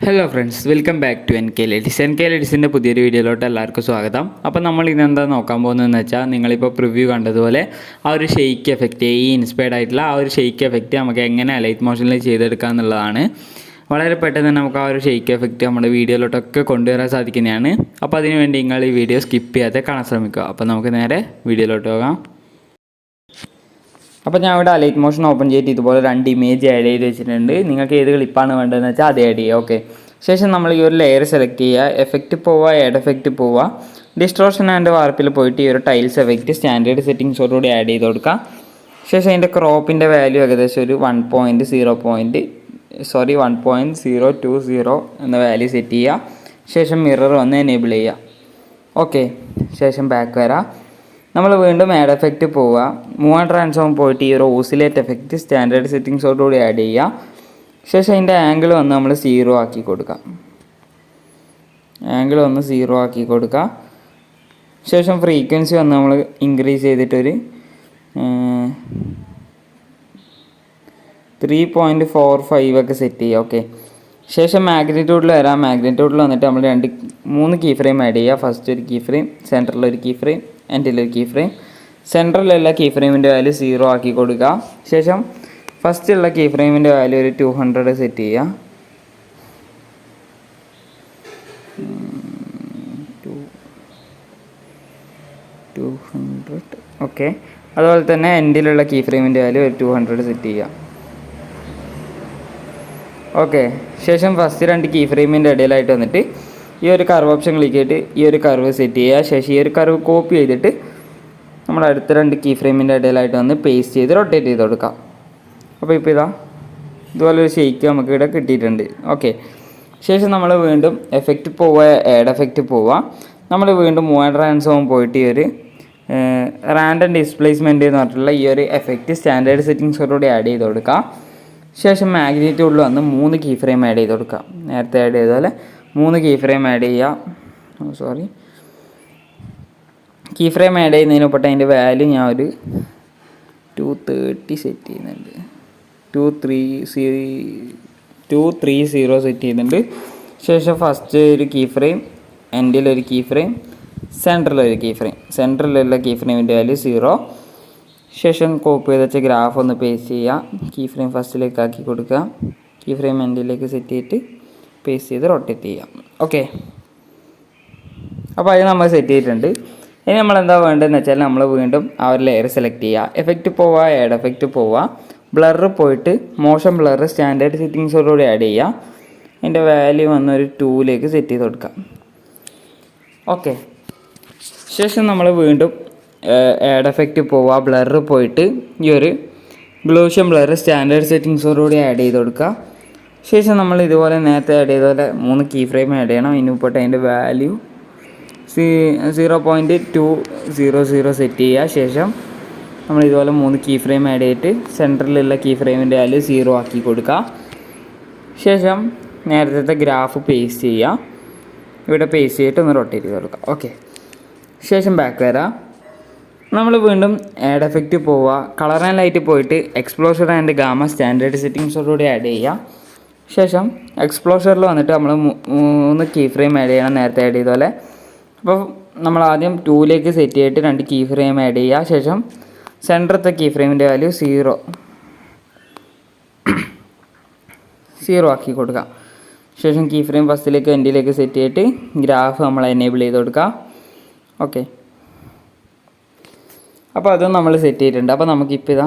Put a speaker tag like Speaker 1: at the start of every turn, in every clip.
Speaker 1: Hello friends, welcome back to NKL EDITS. NKL EDITSൻ്റെ പുതിയൊരു വീഡിയോയിലോട്ട് എല്ലാവർക്കും സ്വാഗതം. അപ്പോൾ നമ്മൾ ഇതെന്താ നോക്കാൻ പോകുന്നതെന്ന് വെച്ചാൽ, നിങ്ങളിപ്പോൾ പ്രിവ്യൂ കണ്ടതുപോലെ ആ ഒരു ഷെയ്ക്ക് എഫക്റ്റ്, ഈ ഇൻസ്പയർഡ് ആയിട്ടുള്ള ആ ഒരു ഷെയ്ക്ക് എഫക്റ്റ് നമുക്ക് എങ്ങനെ അലൈറ്റ് മോഷനിൽ ചെയ്തെടുക്കുക എന്നുള്ളതാണ്. വളരെ പെട്ടെന്ന് തന്നെ നമുക്ക് ആ ഒരു ഷെയ്ക്ക് എഫക്റ്റ് നമ്മുടെ വീഡിയോയിലോട്ടൊക്കെ കൊണ്ടുവരാൻ സാധിക്കുന്നതാണ്. അപ്പോൾ അതിനുവേണ്ടി നിങ്ങൾ ഈ വീഡിയോ സ്കിപ്പ് ചെയ്യാതെ കാണാൻ ശ്രമിക്കുക. അപ്പോൾ നമുക്ക് നേരെ വീഡിയോയിലോട്ട് പോകാം. അപ്പോൾ ഞാൻ ഇവിടെ അലൈറ്റ് മോഷൻ ഓപ്പൺ ചെയ്തിട്ട് ഇതുപോലെ 2 ഇമേജ് ആഡ് ചെയ്ത് വെച്ചിട്ടുണ്ട്. നിങ്ങൾക്ക് ഏത് ക്ലിപ്പാണ് വേണ്ടതെന്ന് വെച്ചാൽ അത് ആഡ് ചെയ്യുക. ഓക്കെ, ശേഷം നമ്മൾ ഈ ഒരു ലെയർ സെലക്ട് ചെയ്യുക, എഫക്റ്റ് പോവുക, ആഡ് എഫക്റ്റ് പോവുക, ഡിസ്ട്രോഷൻ ആൻഡ് വാർപ്പിൽ പോയിട്ട് ഈ ഒരു ടൈൽസ് എഫക്റ്റ് സ്റ്റാൻഡേർഡ് സെറ്റിങ്സോടുകൂടി ആഡ് ചെയ്ത് കൊടുക്കുക. ശേഷം അതിൻ്റെ ക്രോപ്പിൻ്റെ വാല്യൂ ഏകദേശം ഒരു 1.020 എന്ന വാല്യൂ സെറ്റ് ചെയ്യുക. ശേഷം മിറർ വന്ന് എനേബിൾ ചെയ്യുക. ഓക്കെ, ശേഷം ബാക്ക് വരാം. നമ്മൾ വീണ്ടും ആഡ് എഫക്റ്റ് പോവുക, മൂവ് ആൻഡ് ട്രാൻസ്ഫോം പോയിട്ട് ഈ ഒരു ഓസിലേറ്റ് എഫക്റ്റ് സ്റ്റാൻഡേർഡ് സെറ്റിങ്സോടുകൂടി ആഡ് ചെയ്യുക. ശേഷം അതിൻ്റെ ആംഗിൾ വന്ന് നമ്മൾ 0 ആക്കി കൊടുക്കുക. ശേഷം ഫ്രീക്വൻസി വന്ന് നമ്മൾ ഇൻക്രീസ് ചെയ്തിട്ടൊരു 3.45 ഒക്കെ സെറ്റ് ചെയ്യുക. ഓക്കെ, ശേഷം മാഗ്നിറ്റ്യൂഡിൽ വരാം. മാഗ്നിറ്റ്യൂഡിൽ വന്നിട്ട് നമ്മൾ 3 കീ ഫ്രെയിം ആഡ് ചെയ്യുക. ഫസ്റ്റ് ഒരു കീ ഫ്രെയിം, സെൻറ്ററിൽ ഒരു കീ ഫ്രെയിം, എൻഡിലൊരു കീ ഫ്രെയിം. സെൻറ്ററിലുള്ള കീ ഫ്രെയിമിൻ്റെ വാല്യൂ 0 ആക്കി കൊടുക്കുക. ശേഷം ഫസ്റ്റുള്ള കീ ഫ്രെയിമിൻ്റെ വാല്യൂ ഒരു 200 സെറ്റ് ചെയ്യുക. ഓക്കെ, അതുപോലെ തന്നെ എൻഡിലുള്ള കീ ഫ്രെയിമിൻ്റെ വാല്യൂ ഒരു 200 സെറ്റ് ചെയ്യുക. ഓക്കെ, ശേഷം ഫസ്റ്റ് 2 കീ ഫ്രെയിമിൻ്റെ ഇടയിലായിട്ട് വന്നിട്ട് ഈ ഒരു കർവ് ഓപ്ഷൻ ക്ലിക്ക് ചെയ്തിട്ട് ഈ ഒരു കർവ് സെറ്റ് ചെയ്യുക. ശേഷം ഈ ഒരു കർവ് കോപ്പി ചെയ്തിട്ട് നമ്മൾ അടുത്ത 2 കീ ഫ്രെയിമിൻ്റെ ഇടയിലായിട്ട് വന്ന് പേസ്റ്റ് ചെയ്ത് റൊട്ടേറ്റ് ചെയ്ത് കൊടുക്കാം. അപ്പോൾ ഇപ്പോൾ ഇതുപോലെ ഒരു ഷെയ്ക്ക് നമുക്ക് ഇവിടെ കിട്ടിയിട്ടുണ്ട്. ഓക്കെ, ശേഷം നമ്മൾ വീണ്ടും എഫക്റ്റ് പോവുക, ആഡ് എഫക്റ്റ് പോവുക. നമ്മൾ വീണ്ടും മൂവ് ആൻഡ് ട്രാൻസ്ഫോം പോയിട്ട് ഈ ഒരു റാൻഡം ഡിസ്പ്ലേസ്മെൻറ്റ് എന്ന് പറഞ്ഞിട്ടുള്ള ഈ ഒരു എഫക്റ്റ് സ്റ്റാൻഡേർഡ് സെറ്റിങ്സോടുകൂടി ആഡ് ചെയ്ത് കൊടുക്കുക. ശേഷം മാഗ്നിറ്റ്യൂഡിൽ വന്ന് 3 കീ ഫ്രെയിം ആഡ് ചെയ്ത് കൊടുക്കുക. നേരത്തെ ആഡ് ചെയ്തതുപോലെ 3 കീ ഫ്രെയിം ആഡ് ചെയ്യുക. കീ ഫ്രെയിം ആഡ് ചെയ്യുന്നതിന് മുമ്പ് അതിൻ്റെ വാല്യൂ ഞാൻ ഒരു 230 സെറ്റ് ചെയ്യുന്നുണ്ട്. 230 സെറ്റ് ചെയ്യുന്നുണ്ട്. ശേഷം ഫസ്റ്റ് ഒരു കീ ഫ്രെയിം, എൻഡിലൊരു കീ ഫ്രെയിം, സെൻറ്ററിലൊരു കീ ഫ്രെയിം. സെൻറ്ററിലുള്ള കീ ഫ്രെയിമിൻ്റെ വാല്യൂ 0. ശേഷം കോപ്പി ചെയ്ത് വെച്ച ഗ്രാഫ് ഒന്ന് പേസ്റ്റ് ചെയ്യുക. കീ ഫ്രെയിം ഫസ്റ്റിലേക്ക് ആക്കി കൊടുക്കുക. കീ ഫ്രെയിം എൻഡിലേക്ക് സെറ്റ് ചെയ്തിട്ട് പേസ്റ്റ് ചെയ്ത് റൊട്ടേറ്റ് ചെയ്യാം. ഓക്കെ, അപ്പോൾ അത് നമ്മൾ സെറ്റ് ചെയ്തിട്ടുണ്ട്. ഇനി നമ്മൾ എന്താ വേണ്ടതെന്ന് വെച്ചാൽ, നമ്മൾ വീണ്ടും ആ ഒരു ലെയർ സെലക്ട് ചെയ്യുക, എഫക്റ്റ് പോവുക, ആഡ് എഫക്റ്റ് പോവുക, ബ്ലറ് പോയിട്ട് മോഷൻ ബ്ലറ് സ്റ്റാൻഡേർഡ് സെറ്റിങ്സോടുകൂടി ആഡ് ചെയ്യുക. അതിൻ്റെ വാല്യൂ വന്നൊരു 2ലേക്ക് സെറ്റ് ചെയ്ത് കൊടുക്കാം. ഓക്കെ, ശേഷം നമ്മൾ വീണ്ടും ആഡ് എഫക്റ്റ് പോവുക, ബ്ലറ് പോയിട്ട് ഈ ഒരു ഗ്ലൂഷൻ ബ്ലറ് സ്റ്റാൻഡേർഡ് സെറ്റിങ്സോടുകൂടി ആഡ് ചെയ്ത് കൊടുക്കുക. ശേഷം നമ്മൾ ഇതുപോലെ നേരത്തെ ആഡ് ചെയ്ത പോലെ 3 കീ ഫ്രെയിം ആഡ് ചെയ്യണം. ഇനി പോയിട്ട് അതിൻ്റെ വാല്യൂ 0.200 സെറ്റ് ചെയ്യുക. ശേഷം നമ്മൾ ഇതുപോലെ 3 കീ ഫ്രെയിം ആഡ് ചെയ്തിട്ട് സെൻറ്ററിലുള്ള കീ ഫ്രെയിമിൻ്റെ വാല്യൂ 0 ആക്കി കൊടുക്കുക. ശേഷം നേരത്തെ ഗ്രാഫ് പേസ്റ്റ് ചെയ്യുക. ഇവിടെ പേസ്റ്റ് ചെയ്തിട്ട് ഒന്ന് റൊട്ടേറ്റ് ചെയ്ത് കൊടുക്കുക. ഓക്കെ, ശേഷം ബാക്ക് വരാം. നമ്മൾ വീണ്ടും ആഡ് എഫക്റ്റ് പോവുക, കളർ ആൻഡ് ലൈറ്റ് പോയിട്ട് എക്സ്പ്ലോഷർ ആൻഡ് ഗാമ സ്റ്റാൻഡേർഡ് സെറ്റിങ്സോടുകൂടി ആഡ് ചെയ്യുക. ശേഷം എക്സ്പ്ലോഷറിൽ വന്നിട്ട് നമ്മൾ 3 കീ ഫ്രെയിം ആഡ് ചെയ്യണം, നേരത്തെ ആഡ് ചെയ്ത പോലെ. അപ്പോൾ നമ്മൾ ആദ്യം 2ലേക്ക് സെറ്റ് ചെയ്തിട്ട് 2 കീ ഫ്രെയിം ആഡ് ചെയ്യുക. ശേഷം സെൻറ്ററത്തെ കീ ഫ്രെയിമിൻ്റെ വാല്യൂ 0 ആക്കി കൊടുക്കുക. ശേഷം കീ ഫ്രെയിം ഫസ്റ്റിലേക്ക് എൻഡിലേക്ക് സെറ്റ് ചെയ്തിട്ട് ഗ്രാഫ് നമ്മൾ എനേബിൾ ചെയ്ത് കൊടുക്കുക. ഓക്കെ, അപ്പോൾ അതും നമ്മൾ സെറ്റ് ചെയ്തിട്ടുണ്ട്. അപ്പോൾ നമുക്കിപ്പോൾ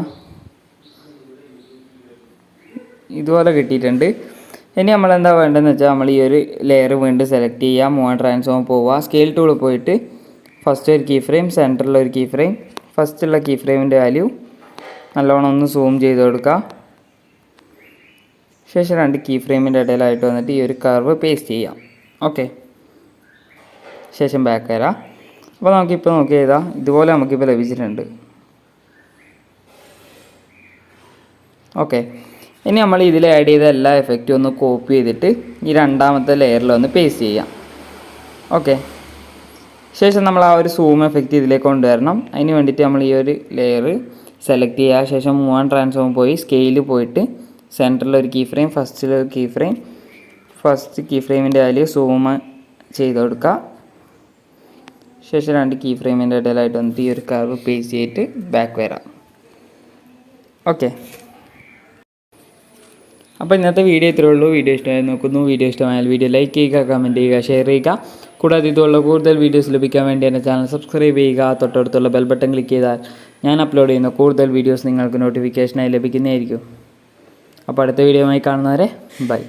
Speaker 1: ഇതുപോലെ കിട്ടിയിട്ടുണ്ട്. ഇനി നമ്മൾ എന്താ വേണ്ടതെന്ന് വെച്ചാൽ, നമ്മൾ ഈ ഒരു ലെയർ വീണ്ടും സെലക്ട് ചെയ്യുക, മൂവ് ആൻഡ് ട്രാൻസ്ഫോം പോവുക, സ്കെയിൽ ടൂൾ പോയിട്ട് ഫസ്റ്റ് ഒരു കീ ഫ്രെയിം, സെൻറ്ററിലൊരു കീ ഫ്രെയിം, ഫസ്റ്റുള്ള കീ ഫ്രെയിമിൻ്റെ വാല്യൂ നല്ലോണം ഒന്ന് സൂം ചെയ്ത് കൊടുക്കുക. ശേഷം 2 കീ ഫ്രെയിമിൻ്റെ ഇടയിലായിട്ട് വന്നിട്ട് ഈ ഒരു കർവ് പേസ്റ്റ് ചെയ്യാം. ഓക്കെ, ശേഷം ബാക്ക് വരാം. അപ്പോൾ നമുക്കിപ്പോൾ നോക്കിയതാ ഇതുപോലെ നമുക്കിപ്പോൾ ലഭിച്ചിട്ടുണ്ട്. ഓക്കെ, ഇനി നമ്മൾ ഇതിൽ ആഡ് ചെയ്ത എല്ലാ എഫക്റ്റും ഒന്ന് കോപ്പി ചെയ്തിട്ട് ഈ 2ാമത്തെ ലെയറിൽ ഒന്ന് പേസ്റ്റ് ചെയ്യാം. ഓക്കെ, ശേഷം നമ്മൾ ആ ഒരു സൂം എഫക്റ്റ് ഇതിലേക്ക് കൊണ്ടുവരണം. അതിന് വേണ്ടിയിട്ട് നമ്മൾ ഈ ഒരു ലെയർ സെലക്ട് ചെയ്യുക. ശേഷം മൂവ് ആൻഡ് ട്രാൻസ്ഫോം പോയി സ്കെയിൽ പോയിട്ട് സെൻറ്ററിലൊരു കീ ഫ്രെയിം, ഫസ്റ്റിലൊരു കീ ഫ്രെയിം, ഫസ്റ്റ് കീ ഫ്രെയിമിൻ്റെ അതിൽ സൂം ചെയ്ത് കൊടുക്കുക. ശേഷം 2 കീ ഫ്രെയിമിൻ്റെ ഇടയിലായിട്ട് വന്നിട്ട് ഈ ഒരു കർവ് പേസ്റ്റ് ചെയ്തിട്ട് ബാക്ക് വരാം. ഓക്കെ, അപ്പോൾ ഇന്നത്തെ വീഡിയോ ഇത്രയേ ഉള്ളൂ. വീഡിയോ ഇഷ്ടമായി നോക്കുന്നു. വീഡിയോ ഇഷ്ടമായാൽ വീഡിയോ ലൈക്ക് ചെയ്യുക, കമൻറ്റ് ചെയ്യുക, ഷെയർ ചെയ്യുക. കൂടാതെ ഇതുള്ള കൂടുതൽ വീഡിയോസ് ലഭിക്കാൻ വേണ്ടി എൻ്റെ ചാനൽ സബ്സ്ക്രൈബ് ചെയ്യുക. തൊട്ടടുത്തുള്ള ബെൽ ബട്ടൺ ക്ലിക്ക് ചെയ്താൽ ഞാൻ അപ്ലോഡ് ചെയ്യുന്ന കൂടുതൽ വീഡിയോസ് നിങ്ങൾക്ക് നോട്ടിഫിക്കേഷനായി ലഭിക്കുന്നതായിരിക്കും. അപ്പോൾ അടുത്ത വീഡിയോയുമായി കാണുന്നവരെ ബൈ.